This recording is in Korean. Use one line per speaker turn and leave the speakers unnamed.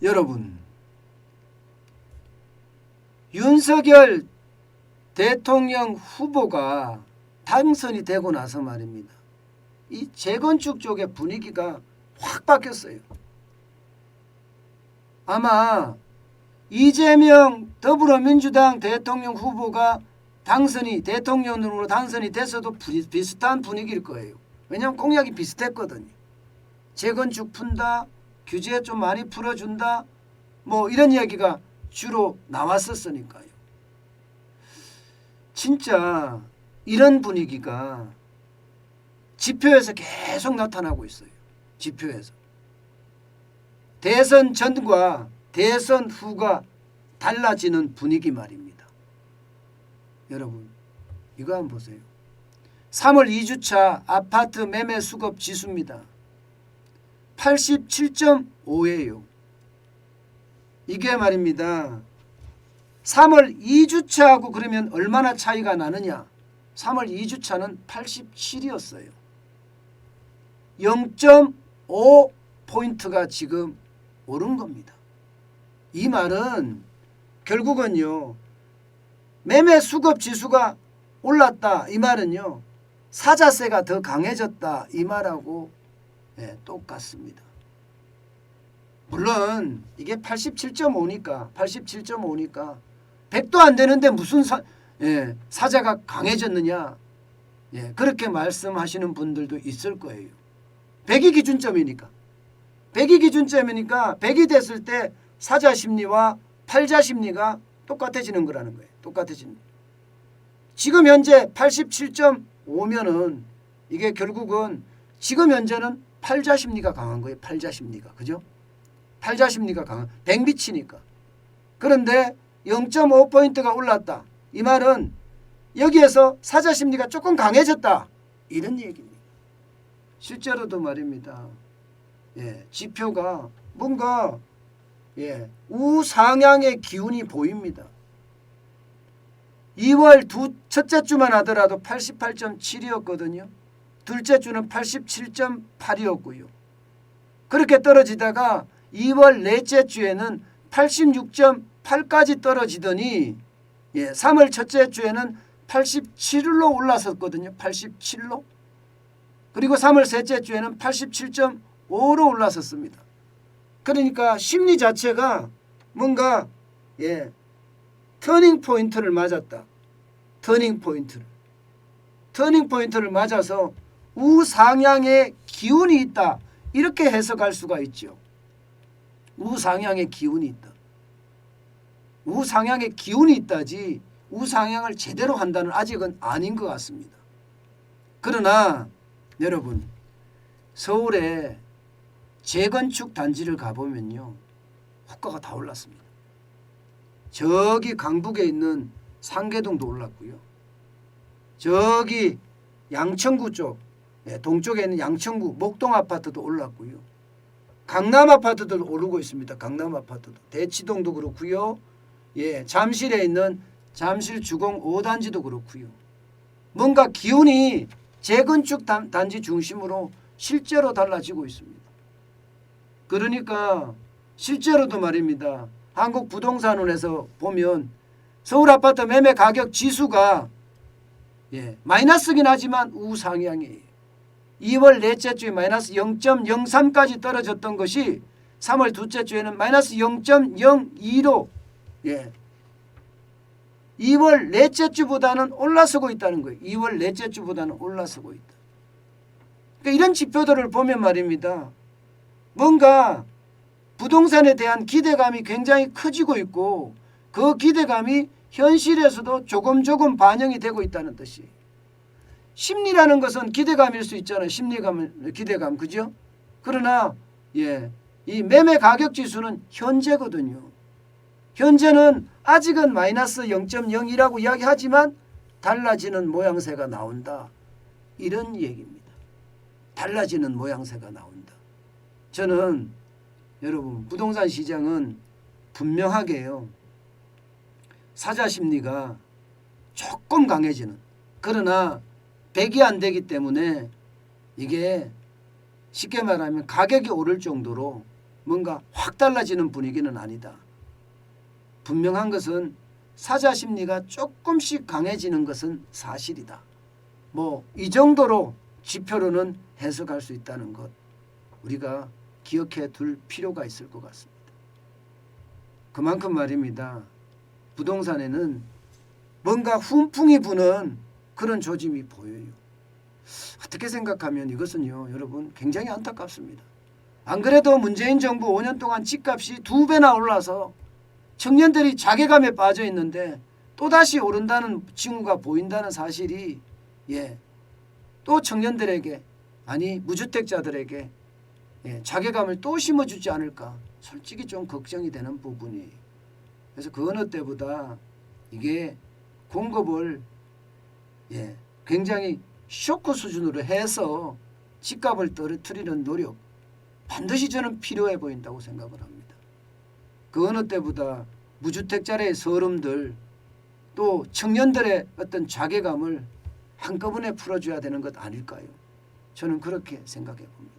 여러분, 윤석열 대통령 후보가 당선이 되고 나서 말입니다. 이 재건축 쪽의 분위기가 확 바뀌었어요. 아마 이재명 더불어민주당 대통령 후보가 대통령으로 당선이 됐어도 비슷한 분위기일 거예요. 왜냐하면 공약이 비슷했거든요. 재건축 푼다, 규제 좀 많이 풀어준다, 뭐 이런 이야기가 주로 나왔었으니까요. 진짜 이런 분위기가 지표에서 계속 나타나고 있어요. 지표에서. 대선 전과 대선 후가 달라지는 분위기 말입니다. 여러분, 이거 한번 보세요. 3월 2주차 아파트 매매 수급 지수입니다. 87.5예요. 이게 말입니다. 3월 2주차하고 그러면 얼마나 차이가 나느냐. 3월 2주차는 87이었어요. 0.5포인트가 지금 오른 겁니다. 이 말은 결국은요, 매매 수급 지수가 올랐다 이 말은요, 사자세가 더 강해졌다 이 말하고 똑같습니다. 물론 이게 87.5니까 100도 안 되는데 무슨 사자가 강해졌느냐, 그렇게 말씀하시는 분들도 있을 거예요. 100이 기준점이니까 100이 됐을 때 사자 심리와 팔자 심리가 똑같아지는 거라는 거예요. 똑같아지는. 지금 현재 87.5면은 이게 결국은 지금 현재는 팔자 심리가 강한 거예요. 팔자 심리가. 그죠? 팔자 심리가 강한. 100미치니까. 그런데 0.5포인트가 올랐다. 이 말은 여기에서 사자 심리가 조금 강해졌다. 이런 얘기입니다. 실제로도 말입니다. 지표가 뭔가 우상향의 기운이 보입니다. 2월 첫째 주만 하더라도 88.7이었거든요. 둘째 주는 87.8이었고요. 그렇게 떨어지다가 2월 넷째 주에는 86.8까지 떨어지더니 3월 첫째 주에는 87로 올라섰거든요. 87로. 그리고 3월 셋째 주에는 87.5로 올라섰습니다. 그러니까 심리 자체가 뭔가 터닝 포인트를 맞았다. 터닝 포인트를 맞아서 우상향의 기운이 있다. 이렇게 해석할 수가 있죠. 우상향의 기운이 있다. 우상향의 기운이 있다지 우상향을 제대로 한다는 아직은 아닌 것 같습니다. 그러나 여러분, 서울에 재건축 단지를 가보면요, 호가가 다 올랐습니다. 저기 강북에 있는 상계동도 올랐고요. 저기 양천구 쪽, 동쪽에 있는 양천구 목동 아파트도 올랐고요. 강남 아파트도 오르고 있습니다. 강남 아파트도. 대치동도 그렇고요. 잠실에 있는 잠실 주공 5단지도 그렇고요. 뭔가 기운이 재건축 단지 중심으로 실제로 달라지고 있습니다. 그러니까 실제로도 말입니다. 한국부동산원에서 보면 서울 아파트 매매 가격 지수가 마이너스긴 하지만 우상향이에요. 2월 넷째 주에 마이너스 0.03까지 떨어졌던 것이 3월 둘째 주에는 마이너스 0.02로 2월 넷째 주보다는 올라서고 있다는 거예요. 2월 넷째 주보다는 올라서고 있다. 그러니까 이런 지표들을 보면 말입니다. 뭔가 부동산에 대한 기대감이 굉장히 커지고 있고 그 기대감이 현실에서도 조금 반영이 되고 있다는 뜻이에요. 심리라는 것은 기대감일 수 있잖아요. 기대감, 그죠? 그러나 이 매매 가격 지수는 현재거든요. 현재는 아직은 마이너스 0.02라고 이야기하지만 달라지는 모양새가 나온다. 이런 얘기입니다. 달라지는 모양새가 나온다. 저는 여러분, 부동산 시장은 분명하게요, 사자 심리가 조금 강해지는, 그러나 100이 안 되기 때문에 이게 쉽게 말하면 가격이 오를 정도로 뭔가 확 달라지는 분위기는 아니다. 분명한 것은 사자 심리가 조금씩 강해지는 것은 사실이다. 뭐 이 정도로 지표로는 해석할 수 있다는 것 우리가 기억해 둘 필요가 있을 것 같습니다. 그만큼 말입니다. 부동산에는 뭔가 훈풍이 부는 그런 조짐이 보여요. 어떻게 생각하면 이것은요, 여러분 굉장히 안타깝습니다. 안 그래도 문재인 정부 5년 동안 집값이 2배나 올라서 청년들이 자괴감에 빠져 있는데 또다시 오른다는 징후가 보인다는 사실이 또 청년들에게 아니 무주택자들에게 자괴감을 또 심어주지 않을까 솔직히 좀 걱정이 되는 부분이에요. 그래서 그 어느 때보다 이게 공급을 굉장히 쇼크 수준으로 해서 집값을 떨어뜨리는 노력 반드시 저는 필요해 보인다고 생각을 합니다. 그 어느 때보다 무주택자의 서름들 또 청년들의 어떤 자괴감을 한꺼번에 풀어줘야 되는 것 아닐까요? 저는 그렇게 생각해 봅니다.